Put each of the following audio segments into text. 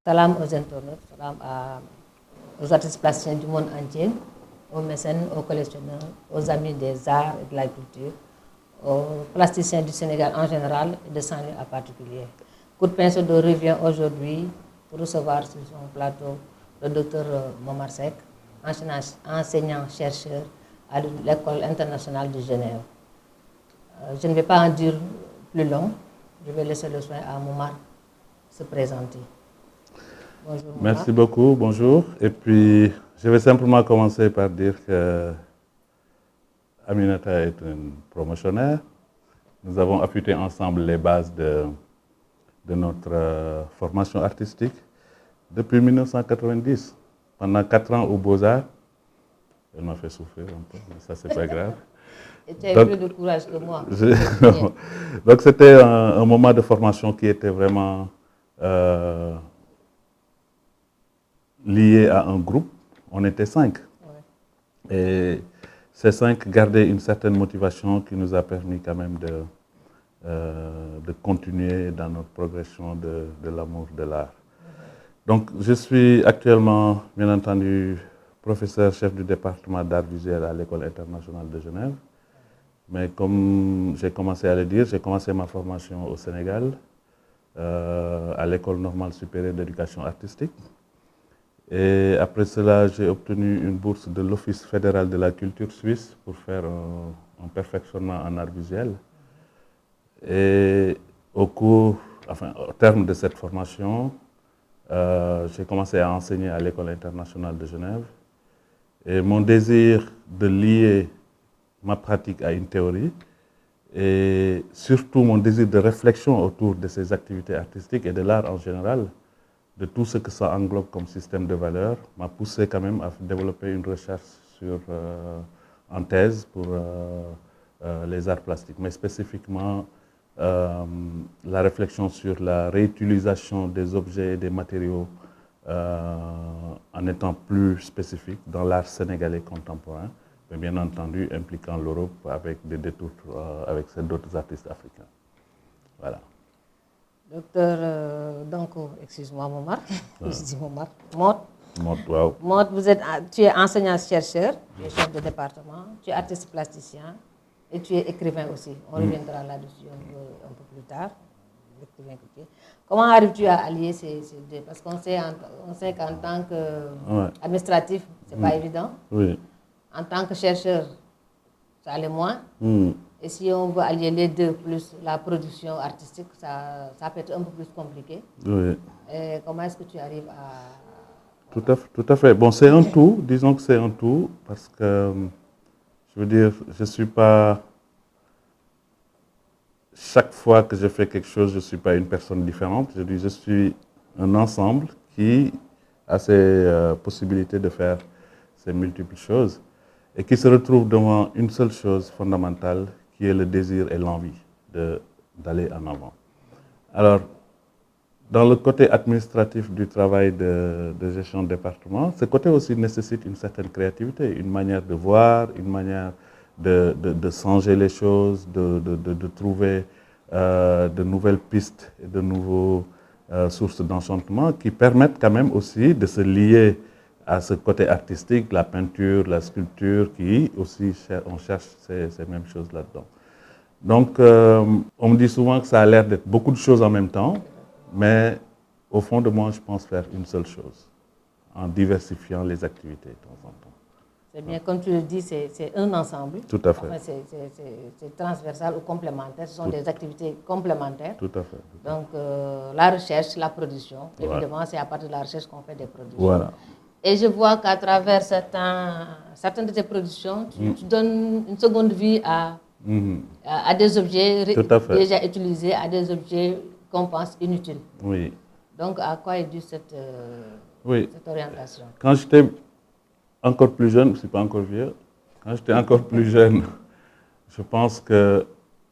Salam aux internautes, salam aux artistes plasticiens du monde entier, aux mécènes, aux collectionneurs, aux amis des arts et de la culture, aux plasticiens du Sénégal en général et de Saint-Louis en particulier. Coup de pinceau de revient aujourd'hui pour recevoir sur son plateau le docteur Momar Seck, enseignant-chercheur à l'École internationale de Genève. Je ne vais pas en dire plus long, je vais laisser le soin à Momar se présenter. Bonjour, merci beaucoup, bonjour. Et puis, je vais simplement commencer par dire que Aminata est une promotionnaire. Nous avons affûté ensemble les bases de notre formation artistique depuis 1990. Pendant 4 ans aux Beaux-Arts. Elle m'a fait souffrir un peu, mais ça, c'est pas grave. Et tu as plus de courage que moi. Donc, c'était un moment de formation qui était vraiment lié à un groupe. On était 5. Ouais. Et ces 5 gardaient une certaine motivation qui nous a permis quand même de continuer dans notre progression de l'amour de l'art. Donc, je suis actuellement, bien entendu, professeur chef du département d'art visuel à l'École internationale de Genève. Mais comme j'ai commencé à le dire, j'ai commencé ma formation au Sénégal, à l'École normale supérieure d'éducation artistique. Et après cela, j'ai obtenu une bourse de l'Office fédéral de la culture suisse pour faire un perfectionnement en art visuel. Et au terme de cette formation, j'ai commencé à enseigner à l'École internationale de Genève. Et mon désir de lier ma pratique à une théorie et surtout mon désir de réflexion autour de ces activités artistiques et de l'art en général, de tout ce que ça englobe comme système de valeurs, m'a poussé quand même à développer une recherche en thèse pour les arts plastiques, mais spécifiquement la réflexion sur la réutilisation des objets et des matériaux en étant plus spécifique dans l'art sénégalais contemporain, mais bien entendu impliquant l'Europe avec des détours avec d'autres artistes africains. Voilà. Docteur Danko, excuse-moi Momar, je dis Momar, wow. Maud, tu es enseignant-chercheur, tu es chef de département, tu es artiste plasticien et tu es écrivain aussi. On reviendra là-dessus un peu plus tard. Comment arrives-tu à allier ces deux? Parce qu'on sait qu'en tant qu'administratif, ce n'est pas évident. Oui. En tant que chercheur, ça allait moins. Et si on veut allier les deux, plus la production artistique, ça peut être un peu plus compliqué. Oui. Et comment est-ce que tu arrives à... Tout à fait. Bon, c'est un tout, disons que c'est un tout, parce que, je veux dire, je ne suis pas... Chaque fois que je fais quelque chose, je ne suis pas une personne différente. Je suis un ensemble qui a ses possibilités de faire ces multiples choses et qui se retrouve devant une seule chose fondamentale, qui est le désir et l'envie d'aller en avant. Alors, dans le côté administratif du travail de gestion de département, ce côté aussi nécessite une certaine créativité, une manière de voir, une manière de changer les choses, de trouver de nouvelles pistes et de nouvelles sources d'enchantement qui permettent quand même aussi de se lier à ce côté artistique, la peinture, la sculpture, qui aussi, on cherche ces mêmes choses là-dedans. Donc, on me dit souvent que ça a l'air d'être beaucoup de choses en même temps, mais au fond de moi, je pense faire une seule chose, en diversifiant les activités de temps en temps. C'est bien, comme tu le dis, c'est un ensemble. Tout à fait. Enfin, c'est transversal ou complémentaire, ce sont des activités complémentaires. Tout à fait. Donc, la recherche, la production, évidemment, c'est à partir de la recherche qu'on fait des productions. Voilà. Et je vois qu'à travers certaines de tes productions, tu donnes une seconde vie à des objets déjà utilisés, à des objets qu'on pense inutiles. Oui. Donc, à quoi est due cette orientation? Quand j'étais encore plus jeune, je ne suis pas encore vieux, quand j'étais encore plus jeune, je pense que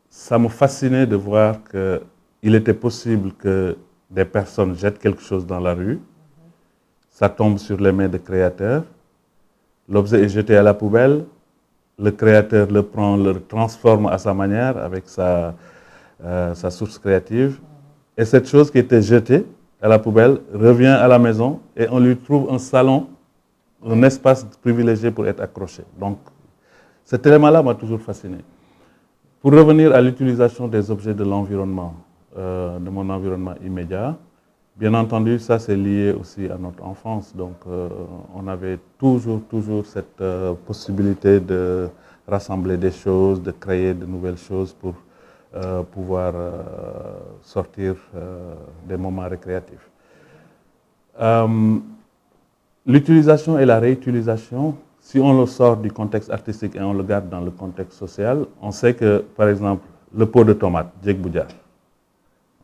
ça me fascinait de voir qu'il était possible que des personnes jettent quelque chose dans la rue, ça tombe sur les mains de créateurs, l'objet est jeté à la poubelle, le créateur le prend, le transforme à sa manière avec sa source créative. Et cette chose qui était jetée à la poubelle, revient à la maison et on lui trouve un salon, un espace privilégié pour être accroché. Donc, cet élément-là m'a toujours fasciné. Pour revenir à l'utilisation des objets de l'environnement, de mon environnement immédiat, bien entendu, ça c'est lié aussi à notre enfance. Donc, on avait toujours cette possibilité de rassembler des choses, de créer de nouvelles choses pour pouvoir sortir des moments récréatifs. L'utilisation et la réutilisation, si on le sort du contexte artistique et on le garde dans le contexte social, on sait que, par exemple, le pot de tomate, djek boudjar,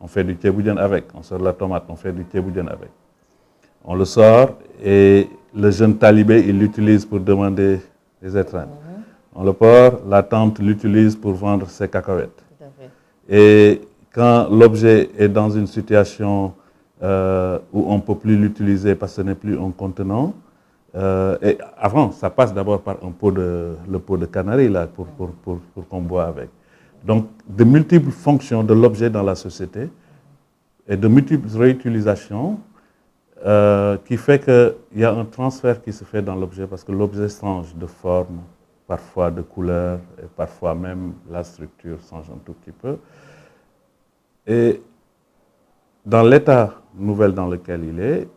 on fait du thieboudian avec, on sort la tomate, on fait du thieboudian avec. On le sort et le jeune talibé, il l'utilise pour demander des étreintes. On le porte, la tante l'utilise pour vendre ses cacahuètes. Et quand l'objet est dans une situation où on ne peut plus l'utiliser parce que ce n'est plus un contenant, et avant, ça passe d'abord par le pot de canari là, pour qu'on boit avec. Donc, de multiples fonctions de l'objet dans la société et de multiples réutilisations qui fait qu'il y a un transfert qui se fait dans l'objet parce que l'objet change de forme, parfois de couleur, et parfois même la structure change un tout petit peu. Et dans l'état nouvel dans lequel il est,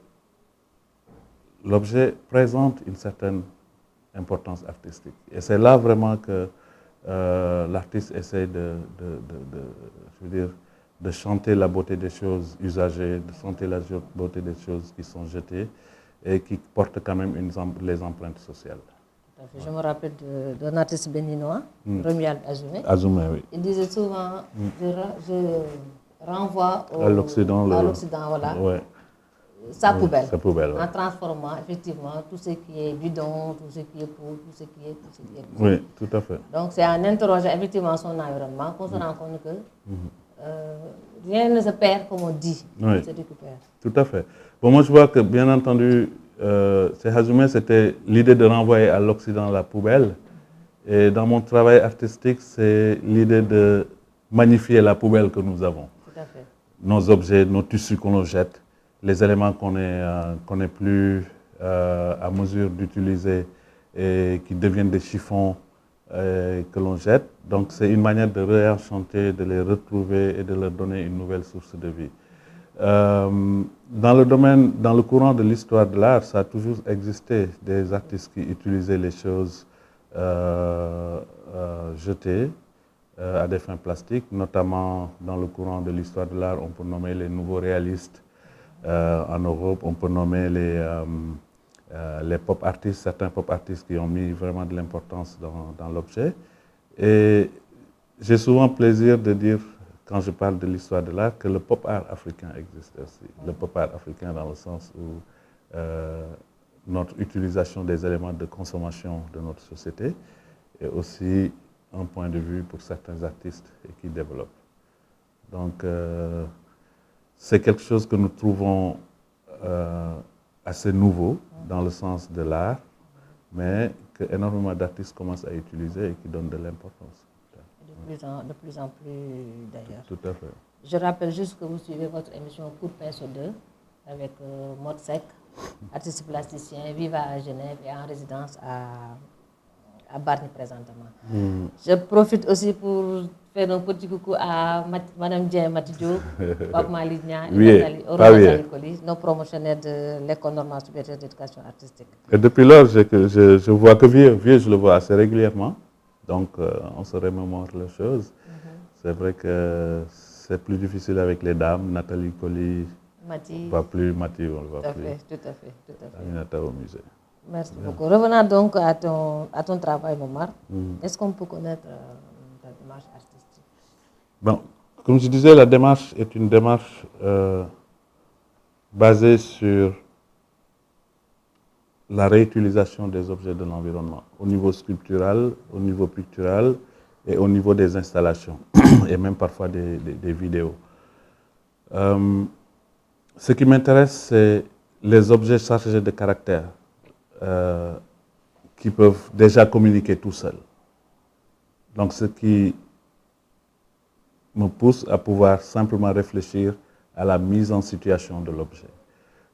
l'objet présente une certaine importance artistique. Et c'est là vraiment que l'artiste essaie de chanter la beauté des choses usagées, de chanter la beauté des choses qui sont jetées et qui portent quand même les empreintes sociales. Je me rappelle d'un artiste béninois, Romuald Azoumé. Azoumé, oui. Il disait souvent, je renvoie à l'Occident, voilà, ouais. Sa poubelle, ouais. En transformant effectivement tout ce qui est bidon, tout ce qui est poudre, tout ce qui est. Oui, tout à fait. Donc c'est en interrogeant effectivement son environnement qu'on se rend compte que rien ne se perd comme on dit, oui. se récupère. Tout à fait. Bon, moi je vois que bien entendu, chez Azoumé, c'était l'idée de renvoyer à l'Occident la poubelle. Et dans mon travail artistique, c'est l'idée de magnifier la poubelle que nous avons. Tout à fait. Nos objets, nos tissus qu'on jette, les éléments qu'on n'est plus à mesure d'utiliser et qui deviennent des chiffons que l'on jette. Donc c'est une manière de réenchanter, de les retrouver et de leur donner une nouvelle source de vie. Dans le courant de l'histoire de l'art, ça a toujours existé des artistes qui utilisaient les choses jetées à des fins plastiques, notamment dans le courant de l'histoire de l'art, on peut nommer les nouveaux réalistes en Europe, on peut nommer les pop artistes, certains pop artistes qui ont mis vraiment de l'importance dans l'objet. Et j'ai souvent plaisir de dire, quand je parle de l'histoire de l'art, que le pop art africain existe aussi. Le pop art africain dans le sens où notre utilisation des éléments de consommation de notre société est aussi un point de vue pour certains artistes et qui développent. Donc, c'est quelque chose que nous trouvons assez nouveau dans le sens de l'art, mais que énormément d'artistes commencent à utiliser et qui donnent de l'importance. De plus en plus d'ailleurs. Tout à fait. Je rappelle juste que vous suivez votre émission Coup de pinceau 2 avec Motsek, artiste plasticien, vivant à Genève et en résidence à Bargny présentement. Je profite aussi pour faire un petit coucou à Madame Dien Matidjo, Pape Maligna et Nathalie Colli, nos promotionnaires de l'École normale supérieure d'éducation artistique. Et depuis lors, je vois que Vieux, je le vois assez régulièrement. Donc, on se remémore les choses. C'est vrai que c'est plus difficile avec les dames. Nathalie Colli, Mati. On ne voit plus. Tout à fait. Aminata au musée. Merci beaucoup. Revenons donc à ton travail, Momar. Est-ce qu'on peut connaître ta démarche artistique? Bon, comme je disais, la démarche est une démarche basée sur la réutilisation des objets de l'environnement, au niveau sculptural, au niveau pictural et au niveau des installations, et même parfois des vidéos. Ce qui m'intéresse, c'est les objets chargés de caractère qui peuvent déjà communiquer tout seuls. Donc ce qui me pousse à pouvoir simplement réfléchir à la mise en situation de l'objet.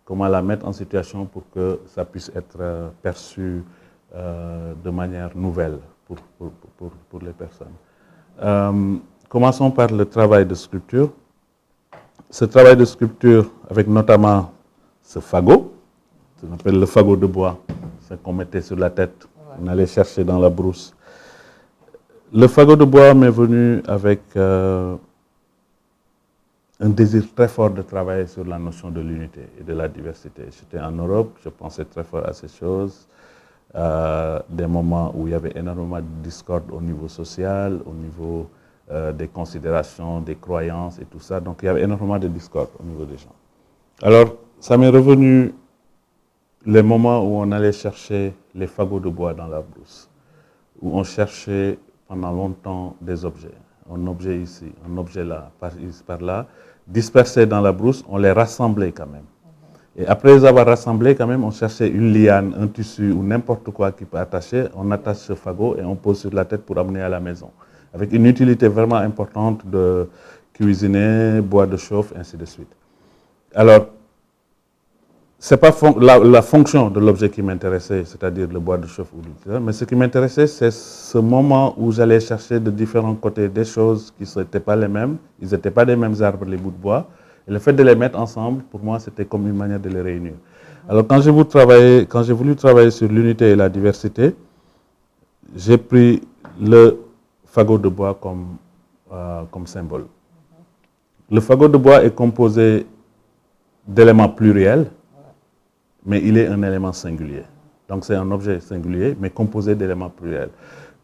Comment la mettre en situation pour que ça puisse être perçu de manière nouvelle pour les personnes. Commençons par le travail de sculpture. Ce travail de sculpture, avec notamment ce fagot, qu'on appelle le fagot de bois, c'est qu'on mettait sur la tête, on allait chercher dans la brousse. Le fagot de bois m'est venu avec un désir très fort de travailler sur la notion de l'unité et de la diversité. J'étais en Europe, je pensais très fort à ces choses, des moments où il y avait énormément de discorde au niveau social, au niveau des considérations, des croyances et tout ça. Donc il y avait énormément de discorde au niveau des gens. Alors, ça m'est revenu les moments où on allait chercher les fagots de bois dans la brousse, où on cherchait pendant longtemps des objets. Un objet ici, un objet là, par là, dispersés dans la brousse, on les rassemblait quand même. Et après les avoir rassemblés, quand même, on cherchait une liane, un tissu ou n'importe quoi qui peut attacher. On attache ce fagot et on pose sur la tête pour amener à la maison. Avec une utilité vraiment importante de cuisiner, bois de chauffe, ainsi de suite. Alors, ce n'est pas la fonction de l'objet qui m'intéressait, c'est-à-dire le bois de chauffe ou l'utile, mais ce qui m'intéressait, c'est ce moment où j'allais chercher de différents côtés des choses qui n'étaient pas les mêmes, ils n'étaient pas des mêmes arbres, les bouts de bois, et le fait de les mettre ensemble, pour moi, c'était comme une manière de les réunir. Alors, quand j'ai voulu travailler sur l'unité et la diversité, j'ai pris le fagot de bois comme symbole. Le fagot de bois est composé d'éléments pluriels, mais il est un élément singulier. Donc c'est un objet singulier, mais composé d'éléments pluriels.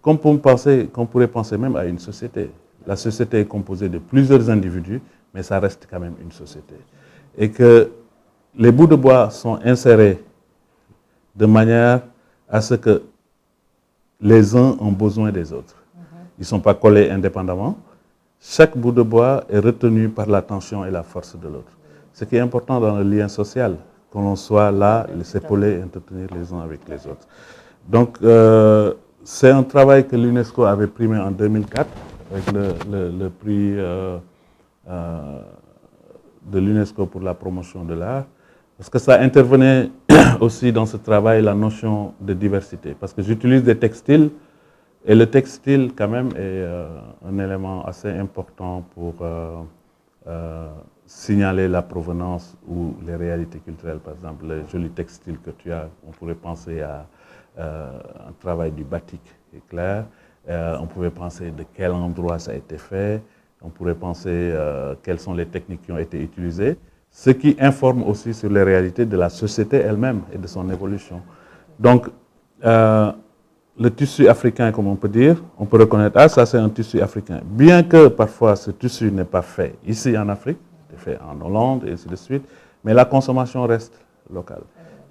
Qu'on pourrait penser même à une société. La société est composée de plusieurs individus, mais ça reste quand même une société. Et que les bouts de bois sont insérés de manière à ce que les uns ont besoin des autres. Ils ne sont pas collés indépendamment. Chaque bout de bois est retenu par la tension et la force de l'autre. Ce qui est important dans le lien social, que l'on soit là, s'épauler et entretenir les uns avec les autres. Donc, c'est un travail que l'UNESCO avait primé en 2004 avec le prix de l'UNESCO pour la promotion de l'art. Parce que ça intervenait aussi dans ce travail la notion de diversité. Parce que j'utilise des textiles et le textile quand même est un élément assez important pour signaler la provenance ou les réalités culturelles. Par exemple, les jolis textiles que tu as, on pourrait penser à un travail du batik qui est clair. On pouvait penser de quel endroit ça a été fait. On pourrait penser quelles sont les techniques qui ont été utilisées. Ce qui informe aussi sur les réalités de la société elle-même et de son évolution. Donc, le tissu africain, comme on peut dire, on peut reconnaître, ah, ça c'est un tissu africain. Bien que parfois ce tissu n'est pas fait ici en Afrique, c'est fait en Hollande et ainsi de suite, mais la consommation reste locale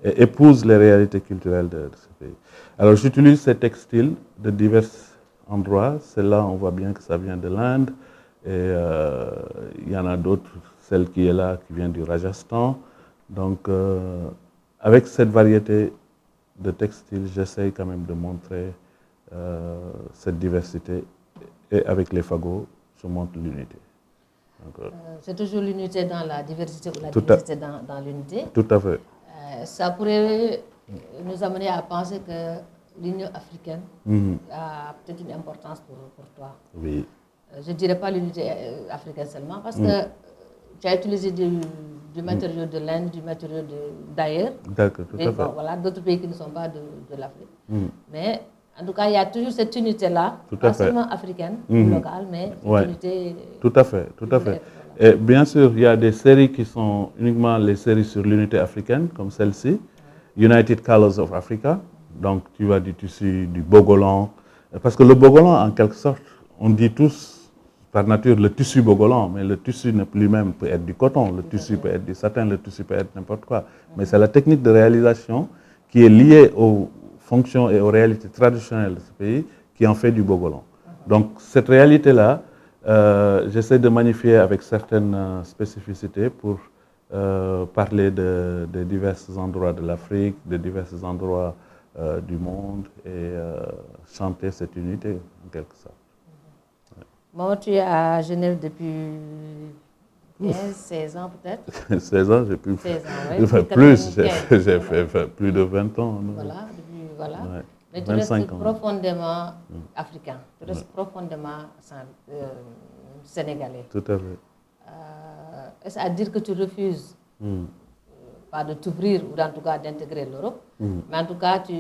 et épouse les réalités culturelles de ce pays. Alors j'utilise ces textiles de divers endroits. Celle-là, on voit bien que ça vient de l'Inde et il y en a d'autres, celle qui est là, qui vient du Rajasthan. Donc, avec cette variété de textiles, j'essaye quand même de montrer cette diversité et avec les fagots, je montre l'unité. C'est toujours l'unité dans la diversité ou la diversité dans l'unité. Tout à fait. Ça pourrait nous amener à penser que l'Union africaine a peut-être une importance pour toi. Oui. Je ne dirais pas l'unité africaine seulement parce que tu as utilisé du matériau de l'Inde, du matériau d'ailleurs. D'accord, tout à fait. Bon, voilà, d'autres pays qui ne sont pas de l'Afrique. Mais en tout cas, il y a toujours cette unité-là, pas seulement africaine ou locale, mais cette unité. Tout à fait, tout à fait. Et bien sûr, il y a des séries qui sont uniquement les séries sur l'unité africaine, comme celle-ci, United Colors of Africa. Donc, tu as du tissu, du bogolan. Parce que le bogolan, en quelque sorte, on dit tous, par nature, le tissu bogolan, mais le tissu lui-même peut être du coton, le tissu peut être du satin, le tissu peut être n'importe quoi. Mais c'est la technique de réalisation qui est liée aux fonctions et aux réalités traditionnelles de ce pays qui en fait du bogolan. Donc, cette réalité-là, j'essaie de magnifier avec certaines spécificités pour parler de divers endroits de l'Afrique, de divers endroits du monde et chanter cette unité en quelque sorte. Bon, tu es à Genève depuis 15, 16 ans peut-être. 16 ans, j'ai pu 16 ans, oui. enfin, Depuis plus, 95, j'ai fait plus de 20 ans. Non? voilà, depuis, voilà. Ouais, Mais tu restes 25 ans. profondément africain, tu restes profondément sénégalais. Tout à fait. Est-ce à dire que tu refuses pas de t'ouvrir ou en tout cas d'intégrer l'Europe, mais en tout cas tu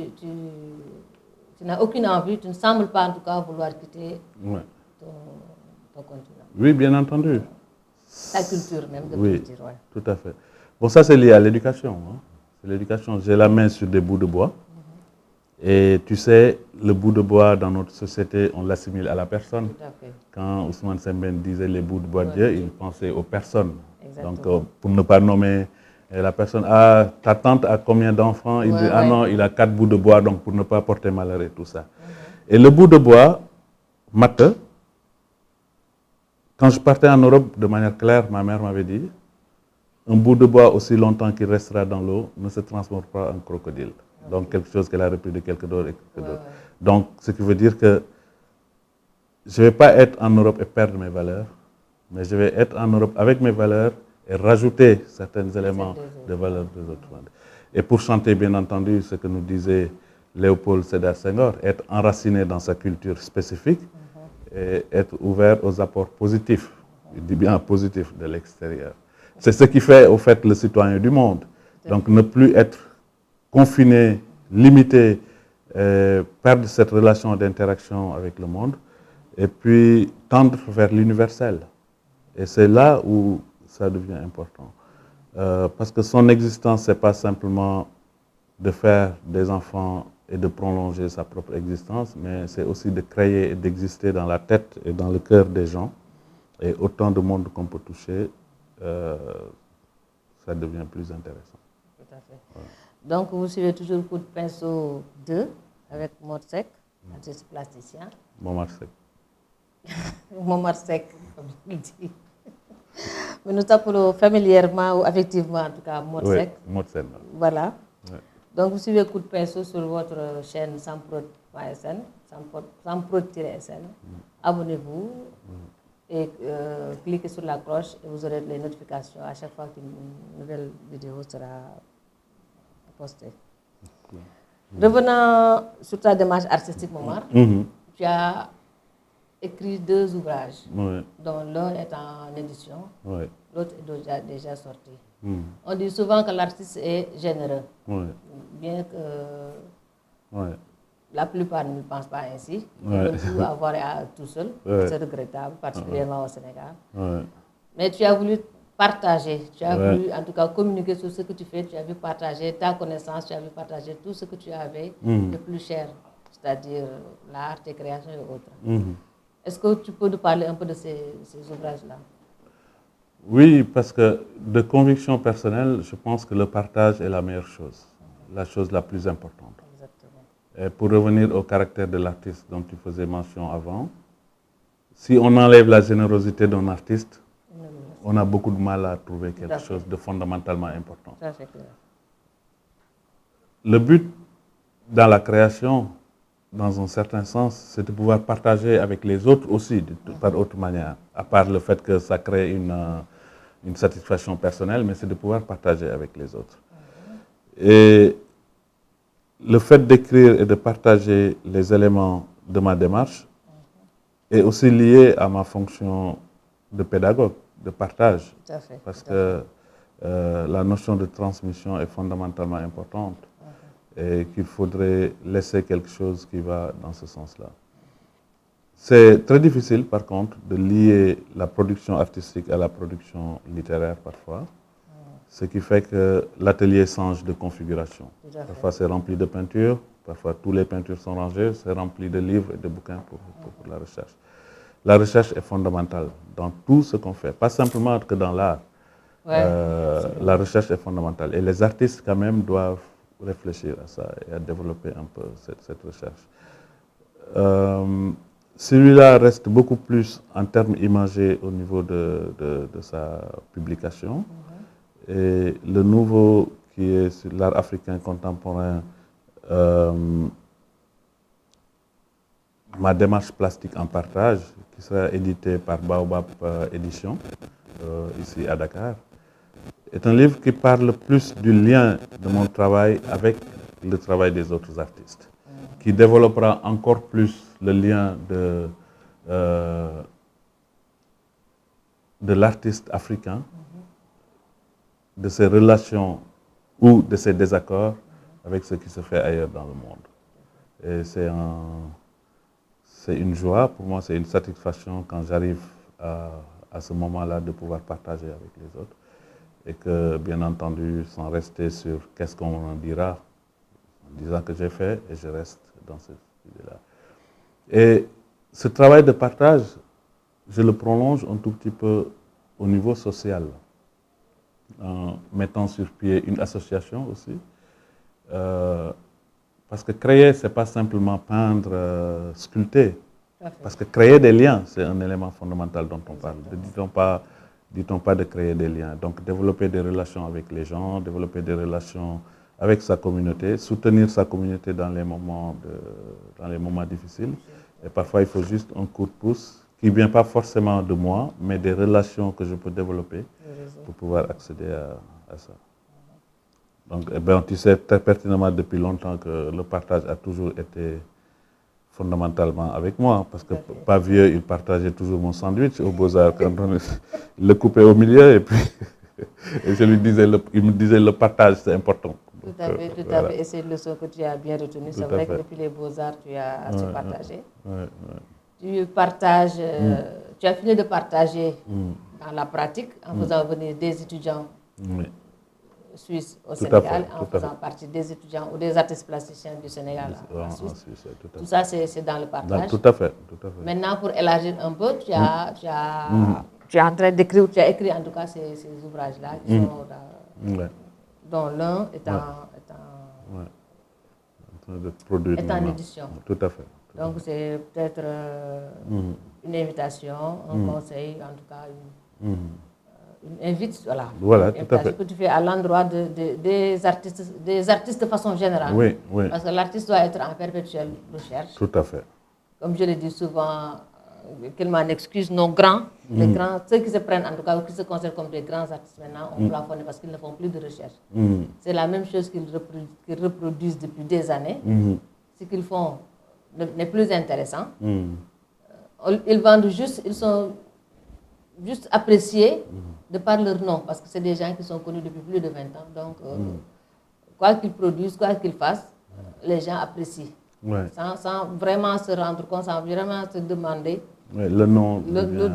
n'as aucune envie, tu ne sembles pas en tout cas vouloir quitter Ouais. ton continent, Oui, bien entendu. ta culture même de Oui, culture, ouais. tout à fait. Bon, ça c'est lié à l'éducation. Hein. C'est l'éducation. J'ai la main sur des bouts de bois. Et tu sais, le bout de bois dans notre société, on l'assimile à la personne. Tout à fait. Quand Ousmane Sembène disait les bouts de bois de Dieu, il pensait aux personnes. Exactement. Donc, pour ne pas nommer la personne, ah, ta tante a combien d'enfants? Il dit, ah non, il a 4 bouts de bois, donc pour ne pas porter malheur et tout ça. Et le bout de bois, Matte, quand je partais en Europe, de manière claire, ma mère m'avait dit, un bout de bois aussi longtemps qu'il restera dans l'eau ne se transforme pas en crocodile. Donc quelque chose qu'elle a repris de quelqu'un d'autre et quelqu'un d'autre. Donc ce qui veut dire que je ne vais pas être en Europe et perdre mes valeurs, mais je vais être en Europe avec mes valeurs et rajouter certains éléments de valeurs des autres. Et pour chanter, bien entendu, ce que nous disait Léopold Sédar Senghor, être enraciné dans sa culture spécifique et être ouvert aux apports positifs, je dis bien positifs, de l'extérieur. C'est ce qui fait, au fait, le citoyen du monde. Donc ne plus être confiné, limité, perdre cette relation d'interaction avec le monde, et puis tendre vers l'universel. Et c'est là où ça devient important. Parce que son existence, ce n'est pas simplement de faire des enfants et de prolonger sa propre existence, mais c'est aussi de créer et d'exister dans la tête et dans le cœur des gens. Et autant de monde qu'on peut toucher, ça devient plus intéressant. Tout à fait. Ouais. Donc, vous suivez toujours Coup de pinceau 2 avec Morsec, artiste plasticien. Momar Seck. Momar Seck, comme il dit. Mais nous appelons familièrement ou affectivement, en tout cas, Morsec. Oui, Morsec. Voilà. Ouais. Donc, vous suivez Coup de pinceau sur votre chaîne Samprod.sn, Samprod-sn. Abonnez-vous et cliquez sur la cloche et vous aurez les notifications à chaque fois qu'une nouvelle vidéo sera postée. Revenant sur ta démarche artistique, Momar, tu as écrit 2 ouvrages, dont l'un est en édition, l'autre est déjà sorti. On dit souvent que l'artiste est généreux, bien que la plupart ne le pensent pas ainsi. Ils veulent tout avoir tout seul, c'est regrettable, particulièrement au Sénégal. Mais tu as voulu partager, tu as voulu en tout cas communiquer sur ce que tu fais, tu as voulu partager ta connaissance, tu as voulu partager tout ce que tu avais de plus cher, c'est-à-dire l'art, tes créations et autres. Est-ce que tu peux nous parler un peu de ces ouvrages-là? Oui, parce que de conviction personnelle, je pense que le partage est la meilleure chose, la chose la plus importante. Exactement. Et pour revenir au caractère de l'artiste dont tu faisais mention avant, si on enlève la générosité d'un artiste, on a beaucoup de mal à trouver quelque chose de fondamentalement important. Le but dans la création, dans un certain sens, c'est de pouvoir partager avec les autres aussi, par autre manière, à part le fait que ça crée une satisfaction personnelle, mais c'est de pouvoir partager avec les autres. Et le fait d'écrire et de partager les éléments de ma démarche est aussi lié à ma fonction de pédagogue, de partage. Tout à fait. Parce que la notion de transmission est fondamentalement importante et qu'il faudrait laisser quelque chose qui va dans ce sens-là. C'est très difficile, par contre, de lier la production artistique à la production littéraire parfois, ce qui fait que l'atelier change de configuration. Parfois, c'est rempli de peintures, parfois, toutes les peintures sont rangées, c'est rempli de livres et de bouquins pour la recherche. La recherche est fondamentale dans tout ce qu'on fait, pas simplement que dans l'art. La recherche est fondamentale et les artistes, quand même, doivent réfléchir à ça et à développer un peu cette recherche. Celui-là reste beaucoup plus en termes imagés au niveau de sa publication. Et le nouveau, qui est sur l'art africain contemporain, ma démarche plastique en partage, qui sera édité par Baobab Édition, ici à Dakar, est un livre qui parle plus du lien de mon travail avec le travail des autres artistes, qui développera encore plus le lien de l'artiste africain, de ses relations ou de ses désaccords avec ce qui se fait ailleurs dans le monde. Et c'est une joie, pour moi c'est une satisfaction quand j'arrive à ce moment-là de pouvoir partager avec les autres. Et que, bien entendu, sans rester sur qu'est-ce qu'on en dira, en disant que j'ai fait et je reste dans cette idée-là. Et ce travail de partage, je le prolonge un tout petit peu au niveau social, en mettant sur pied une association aussi. Parce que créer, ce n'est pas simplement peindre, sculpter. Parce que créer des liens, c'est un élément fondamental dont on parle. Dit-on pas de créer des liens. Donc développer des relations avec les gens, développer des relations avec sa communauté, soutenir sa communauté dans les moments difficiles. Et parfois, il faut juste un coup de pouce qui ne vient pas forcément de moi, mais des relations que je peux développer pour pouvoir accéder à ça. Donc, tu sais très pertinemment depuis longtemps que le partage a toujours été fondamentalement avec moi, parce que pas vieux, il partageait toujours mon sandwich aux Beaux-Arts quand il le coupait au milieu et puis et je lui disais, il me disait le partage c'est important. Tout à fait, tout à fait. Et c'est une leçon que tu as bien retenue. C'est vrai que depuis les Beaux-Arts, tu as su partager. Tu partages, tu as fini de partager dans la pratique en faisant venir des étudiants suisses au Sénégal, en faisant partie des étudiants ou des artistes plasticiens du Sénégal en Suisse. Tout ça, c'est dans le partage. Tout à fait. Maintenant, pour élargir un peu, tu es en train d'écrire, tu as écrit en tout cas ces ouvrages-là, qui sont dont l'un est en édition. Tout à fait. Donc c'est peut-être une invitation, un conseil, en tout cas une invite, voilà tout à fait. que tu fais à l'endroit des artistes de façon générale. Oui. Parce que l'artiste doit être en perpétuelle recherche. Tout à fait. Comme je le dis souvent, qu'il m'en excuse, nos grands, les grands, ceux qui se prennent en tout cas, qui se considèrent comme des grands artistes maintenant, ont plafonné parce qu'ils ne font plus de recherche. C'est la même chose qu'ils reproduisent depuis des années. Ce qu'ils font n'est plus intéressant. Ils vendent juste, ils sont juste appréciés de par leur nom, parce que c'est des gens qui sont connus depuis plus de 20 ans. Donc, quoi qu'ils produisent, quoi qu'ils fassent, les gens apprécient. Sans vraiment se rendre compte, sans vraiment se demander le nom.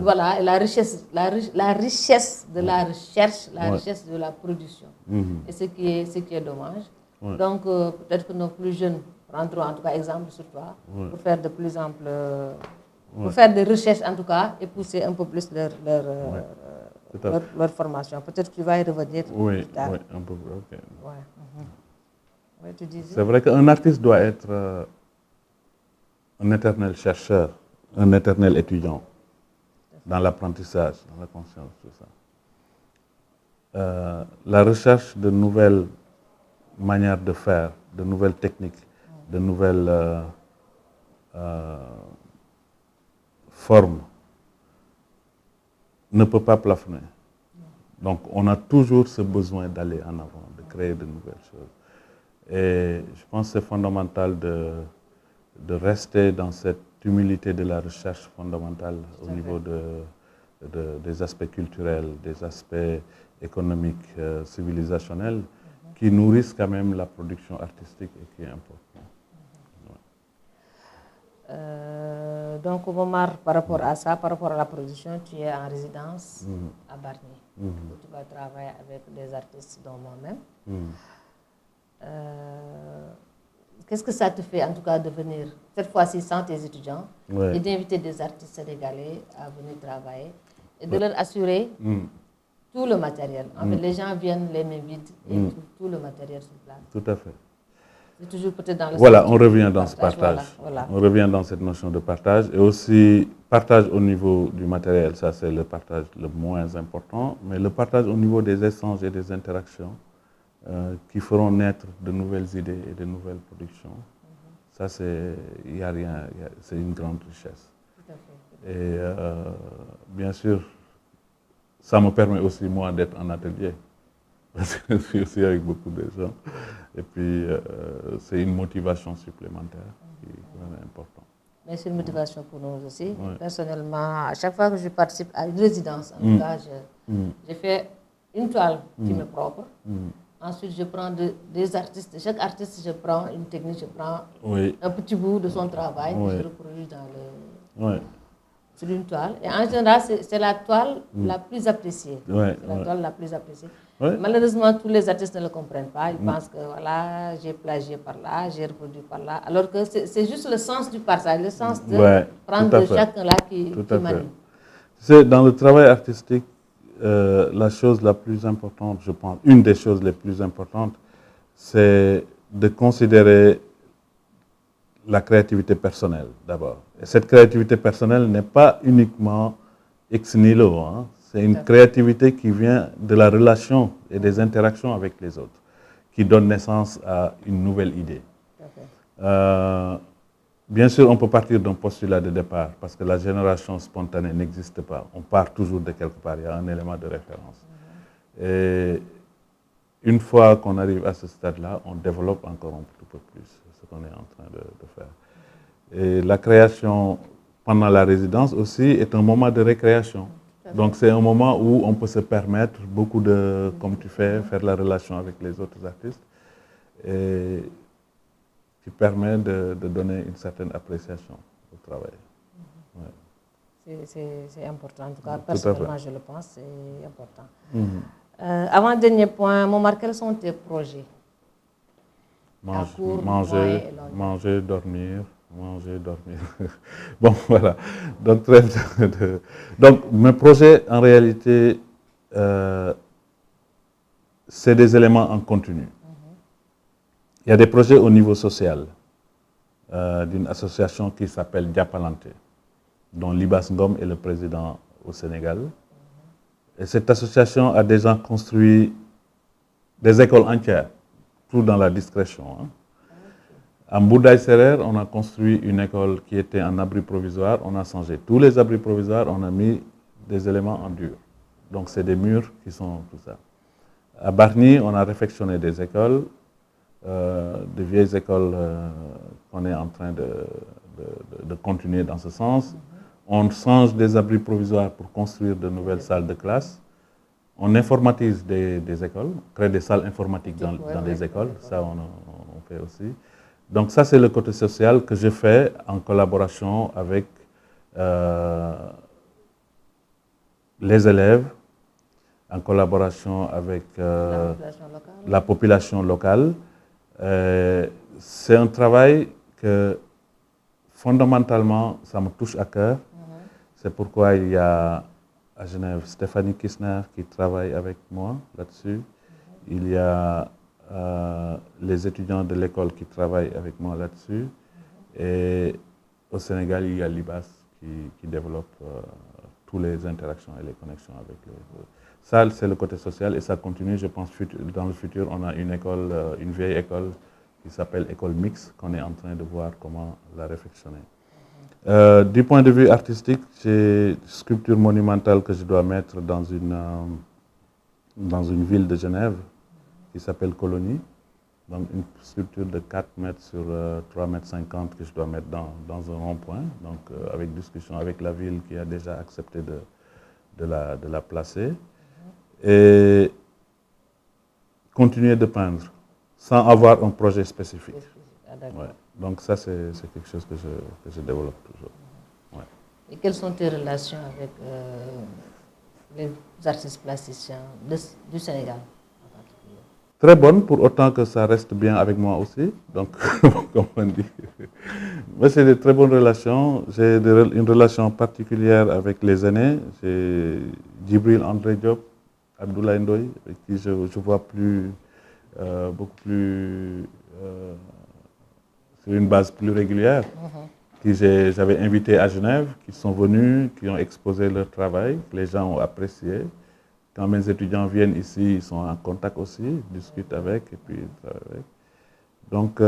Voilà, la richesse de la recherche, la richesse de la production. Et ce qui est dommage. Donc, peut-être que nos plus jeunes prendront en tout cas exemple sur toi pour faire de plus amples, pour faire des recherches en tout cas et pousser un peu plus leur formation. Peut-être que tu vas y revenir plus tard. Oui, un peu. Ok. Ouais, tu disais. C'est vrai qu'un artiste doit être un éternel chercheur, un éternel étudiant dans l'apprentissage, dans la conscience, tout ça. La recherche de nouvelles manières de faire, de nouvelles techniques, de nouvelles formes ne peut pas plafonner. Donc on a toujours ce besoin d'aller en avant, de créer de nouvelles choses. Et je pense que c'est fondamental de rester dans cette humilité de la recherche fondamentale au niveau des aspects culturels, des aspects économiques, civilisationnels, qui nourrissent quand même la production artistique et qui est importante. Donc, Omar, par rapport à ça, par rapport à la production, tu es en résidence à Bargny, où tu vas travailler avec des artistes dont moi-même. Qu'est-ce que ça te fait, en tout cas, de venir, cette fois-ci sans tes étudiants, et d'inviter des artistes sénégalais à venir travailler et de leur assurer tout le matériel. En fait, les gens viennent les mains vides et tout le matériel sur place. Tout à fait. C'est toujours peut-être dans le Voilà, on revient dans ce partage. Voilà. On revient dans cette notion de partage. Et aussi, partage au niveau du matériel, ça c'est le partage le moins important, mais le partage au niveau des échanges et des interactions qui feront naître de nouvelles idées et de nouvelles productions. Ça, c'est une grande richesse. Tout à fait. Et bien sûr, ça me permet aussi, moi, d'être en atelier. Parce que je suis aussi avec beaucoup de gens. Et puis, c'est une motivation supplémentaire qui est importante. Mais c'est une motivation pour nous aussi. Ouais. Personnellement, à chaque fois que je participe à une résidence, en tout cas, j'ai fait une toile qui m'est propre. Ensuite, je prends des artistes. Chaque artiste, je prends une technique, je prends un petit bout de son travail, que je reproduis sur une toile. Et en général, c'est la toile la plus appréciée. C'est la toile la plus appréciée. Malheureusement, tous les artistes ne le comprennent pas. Ils pensent que voilà, j'ai plagié par là, j'ai reproduit par là. Alors que c'est juste le sens du partage, le sens de prendre de chacun là qui m'anime. C'est dans le travail artistique, la chose la plus importante, je pense, une des choses les plus importantes, c'est de considérer la créativité personnelle d'abord. Et cette créativité personnelle n'est pas uniquement ex nihilo, hein. C'est une créativité qui vient de la relation et des interactions avec les autres, qui donne naissance à une nouvelle idée. Bien sûr, on peut partir d'un postulat de départ, parce que la génération spontanée n'existe pas. On part toujours de quelque part, il y a un élément de référence. Et une fois qu'on arrive à ce stade-là, on développe encore un tout peu plus ce qu'on est en train de faire. Et la création pendant la résidence aussi est un moment de récréation. Donc c'est un moment où on peut se permettre beaucoup de, comme tu fais, faire la relation avec les autres artistes et qui permet de donner une certaine appréciation au travail. C'est important, en tout cas, personnellement je le pense, c'est important. Avant-dernier point, Momar, quels sont tes projets? Manger, dormir. Bon, voilà. Donc, donc, mes projets, en réalité, c'est des éléments en continu. Il y a des projets au niveau social, d'une association qui s'appelle Diapalante, dont Libas Ngom est le président au Sénégal. Et cette association a déjà construit des écoles entières, tout dans la discrétion. Hein. À Mboudaï Serer, on a construit une école qui était en abri provisoire. On a changé tous les abris provisoires, on a mis des éléments en dur. Donc, c'est des murs qui sont tout ça. À Bargny, on a réfectionné des écoles, des vieilles écoles qu'on est en train de continuer dans ce sens. On change des abris provisoires pour construire de nouvelles salles de classe. On informatise des écoles, on crée des salles informatiques dans les écoles, ça on fait aussi. Donc ça c'est le côté social que je fais en collaboration avec les élèves, en collaboration avec la population locale. C'est un travail que fondamentalement ça me touche à cœur. C'est pourquoi il y a à Genève Stéphanie Kissner qui travaille avec moi là-dessus. Il y a les étudiants de l'école qui travaillent avec moi là-dessus. Et au Sénégal, il y a Libas qui développe toutes les interactions et les connexions avec les autres. Ça, c'est le côté social et ça continue. Je pense dans le futur, on a une école, une vieille école qui s'appelle École Mix, qu'on est en train de voir comment la réfectionner. Du point de vue artistique, j'ai une sculpture monumentale que je dois mettre dans une ville de Genève qui s'appelle Colonie. Donc une sculpture de 4 mètres sur 3,50 mètres que je dois mettre dans un rond-point, donc avec discussion avec la ville qui a déjà accepté de la placer. Et continuer de peindre sans avoir un projet spécifique. Ouais. Donc ça, c'est quelque chose que je développe toujours. Ouais. Et quelles sont tes relations avec les artistes plasticiens du Sénégal en particulier? Très bonne, pour autant que ça reste bien avec moi aussi. Donc, comme on dit. Mais c'est de très bonnes relations. J'ai une relation particulière avec les aînés. J'ai Djibril André Diop, Abdoulaye Ndoye, avec qui je vois beaucoup plus... sur une base plus régulière, qui j'avais invité à Genève, qui sont venus, qui ont exposé leur travail, que les gens ont apprécié. Quand mes étudiants viennent ici, ils sont en contact aussi, discutent avec et puis travaillent avec. Donc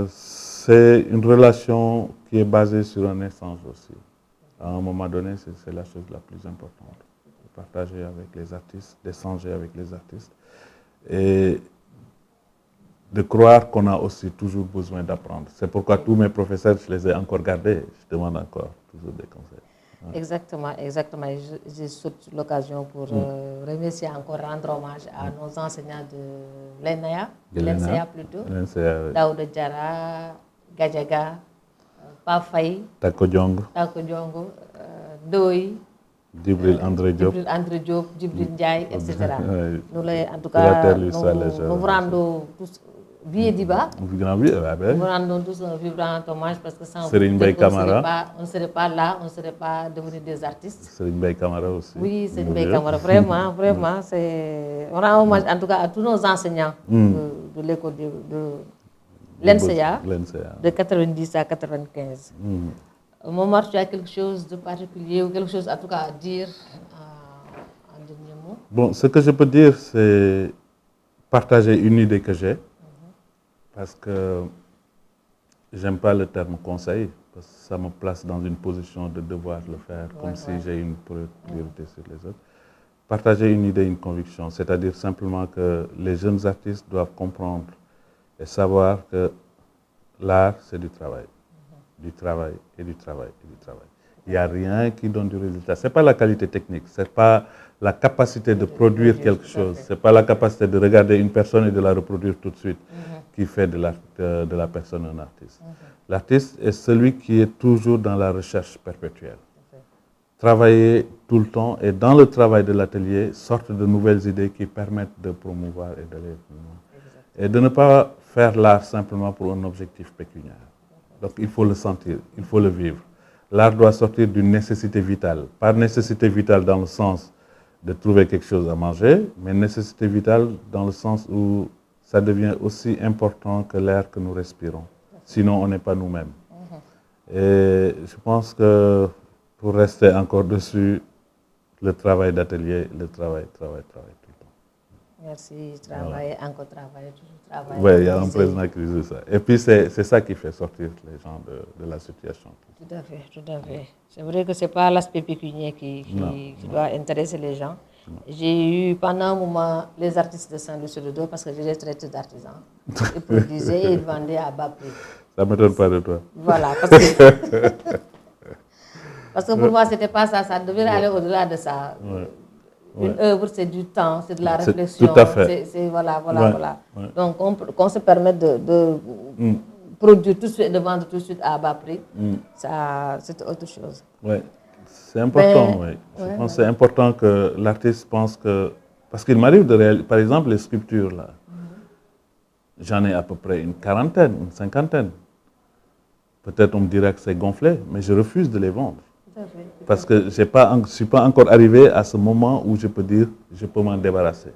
c'est une relation qui est basée sur un échange aussi. À un moment donné, c'est la chose la plus importante. partager avec les artistes, d'échanger avec les artistes et de croire qu'on a aussi toujours besoin d'apprendre. C'est pourquoi tous mes professeurs, je les ai encore gardés. Je demande encore toujours des conseils. Ouais. Exactement, exactement. Je saute l'occasion pour remercier encore, rendre hommage à nos enseignants de l'ENSEA plutôt, Daouda Diarra, Gadjaga, Pafay, Tako Diongo, Doy, Djibril André Diop, Djibril Ndiaye, etc. Nous, en tout cas, nous vous rendons tous, Vieux Diba, nous vous rendons tous un vibrant hommage parce que sans vous, on ne serait pas là, on ne serait pas devenus des artistes. Serigne Mbaye Camara aussi. Oui, Serigne Mbaye Camara, vraiment, vraiment. On rend hommage en tout cas à tous nos enseignants de l'école de l'ENSEA, de 90 à 95. Momar, tu as quelque chose de particulier ou quelque chose en tout cas à dire en dernier mot? Bon, ce que je peux dire, c'est partager une idée que j'ai, parce que j'aime pas le terme conseil, parce que ça me place dans une position de devoir le faire, comme si j'ai une priorité sur les autres. Partager une idée, une conviction, c'est-à-dire simplement que les jeunes artistes doivent comprendre et savoir que l'art, c'est du travail. Du travail et du travail et du travail. Il n'y a rien qui donne du résultat. Ce n'est pas la qualité technique, ce n'est pas la capacité de produire quelque chose, ce n'est pas la capacité de regarder une personne et de la reproduire tout de suite qui fait de la personne un artiste. L'artiste est celui qui est toujours dans la recherche perpétuelle. Travailler tout le temps et dans le travail de l'atelier sortent de nouvelles idées qui permettent de promouvoir et d'aller plus loin. Et de ne pas faire l'art simplement pour un objectif pécuniaire. Donc il faut le sentir, il faut le vivre. L'art doit sortir d'une nécessité vitale. Pas nécessité vitale dans le sens de trouver quelque chose à manger, mais nécessité vitale dans le sens où ça devient aussi important que l'air que nous respirons. Sinon, on n'est pas nous-mêmes. Et je pense que pour rester encore dessus, le travail d'atelier, le travail tout le temps. Merci, travailler, encore travailler, toujours travailler. Oui, il y a un président qui disait ça. Et puis c'est ça qui fait sortir les gens de la situation. Tout à fait, tout à fait. C'est vrai que ce n'est pas l'aspect pécuniaire qui doit intéresser les gens. J'ai eu pendant un moment les artistes de Saint-Louis-sur-le-Dos parce que je les traitais d'artisans. Ils produisaient et ils vendaient à bas prix. Ça ne m'étonne pas de toi. Voilà, parce que pour moi, ce n'était pas ça. Ça devait aller au-delà de ça. Une œuvre, c'est du temps, c'est de la réflexion. Tout à fait. Voilà. Donc, qu'on se permette de produire tout de suite, de vendre tout de suite à bas prix, ça, c'est autre chose. Oui, c'est important. Je pense que c'est important que l'artiste pense que... Parce qu'il m'arrive de réaliser, par exemple, les sculptures, là. J'en ai à peu près une quarantaine, une cinquantaine. Peut-être on me dirait que c'est gonflé, mais je refuse de les vendre. Parce que je ne suis pas encore arrivé à ce moment où je peux dire je peux m'en débarrasser.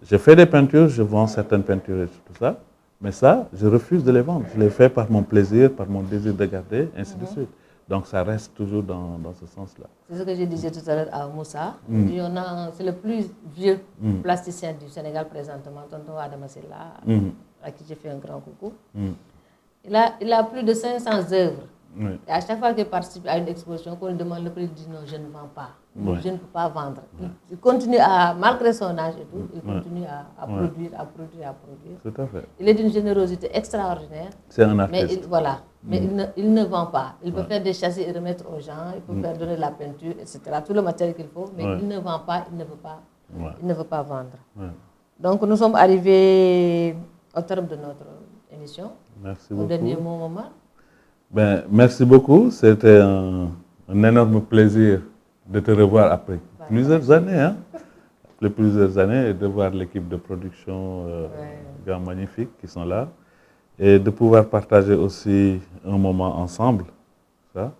Je fais des peintures, je vends certaines peintures et tout ça, mais ça, je refuse de les vendre. Je les fais par mon plaisir, par mon désir de garder, ainsi de suite. Donc ça reste toujours dans ce sens-là. C'est ce que je disais tout à l'heure à Moussa. C'est le plus vieux plasticien du Sénégal présentement, tonton Adama Silla, à qui j'ai fait un grand coucou. Il a plus de 500 œuvres. Et à chaque fois qu'il participe à une exposition, qu'on lui demande le prix, il dit non, je ne vends pas. Je ne peux pas vendre. Il continue malgré son âge et tout, il continue à produire. Tout à fait. Il est d'une générosité extraordinaire. C'est un artiste. Mais il ne vend pas. Il peut faire des châssis et remettre aux gens, il peut faire donner de la peinture, etc. Tout le matériel qu'il faut, mais il ne vend pas, il ne veut pas vendre. Donc nous sommes arrivés au terme de notre émission. Merci beaucoup. Au dernier mot, Momar. Merci beaucoup. C'était un énorme plaisir de te revoir après plusieurs années. Après plusieurs années, et de voir l'équipe de production gars magnifiques qui sont là. Et de pouvoir partager aussi un moment ensemble. Ça,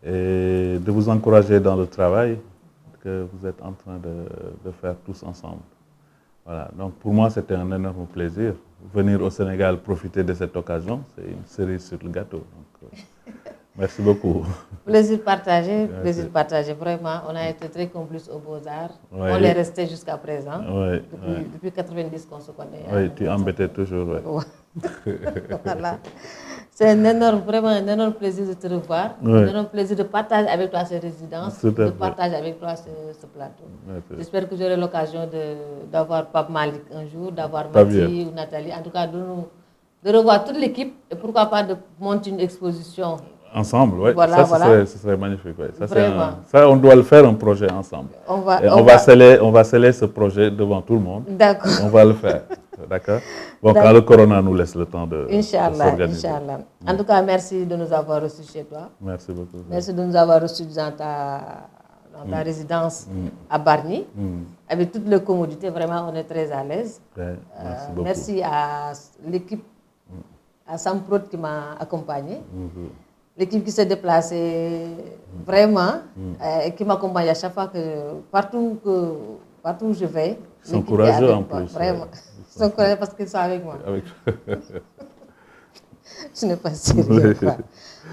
et de vous encourager dans le travail que vous êtes en train de faire tous ensemble. Voilà. Donc pour moi, c'était un énorme plaisir. Venir au Sénégal, profiter de cette occasion, c'est une cerise sur le gâteau. Donc, merci beaucoup. Plaisir partagé, vraiment. On a été très complices aux Beaux-Arts. On est resté jusqu'à présent. Depuis 90 qu'on se connaît. Oui, tu embêtais toujours. Voilà. C'est vraiment un énorme plaisir de te revoir, un énorme plaisir de partager avec toi ces résidences, de partager avec toi ce plateau. J'espère que j'aurai l'occasion d'avoir Pape Malik un jour, d'avoir Mathie ou Nathalie, en tout cas de revoir toute l'équipe et pourquoi pas de monter une exposition. Ensemble, oui. Voilà, ce serait magnifique. Ouais. Vraiment. On doit le faire un projet ensemble. On va sceller ce projet devant tout le monde. D'accord. On va le faire. D'accord. Bon, quand le corona nous laisse le temps de s'organiser. Inch'Allah. En tout cas, merci de nous avoir reçus chez toi. Merci beaucoup. Merci de nous avoir reçus dans ta résidence à Bargny. Avec toutes les commodités, vraiment, on est très à l'aise. Merci beaucoup. Merci à l'équipe, à Sam Prod qui m'a accompagné. L'équipe qui s'est déplacée vraiment et qui m'accompagne à chaque fois partout où je vais. Ils sont courageux en plus. Vraiment. Ils sont courageux parce qu'ils sont avec moi. Je n'ai pas sérieux.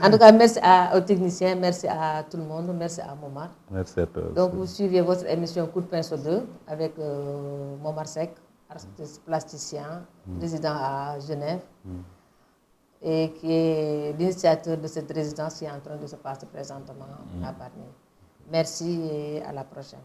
En tout cas, merci aux techniciens, merci à tout le monde, merci à Momar. Merci à toi. Donc, vous suivez votre émission Coup de pinceau 2 avec Momar Seck, artiste plasticien, résident à Genève. Et qui est l'initiateur de cette résidence qui est en train de se passer présentement à Bargny. Merci et à la prochaine.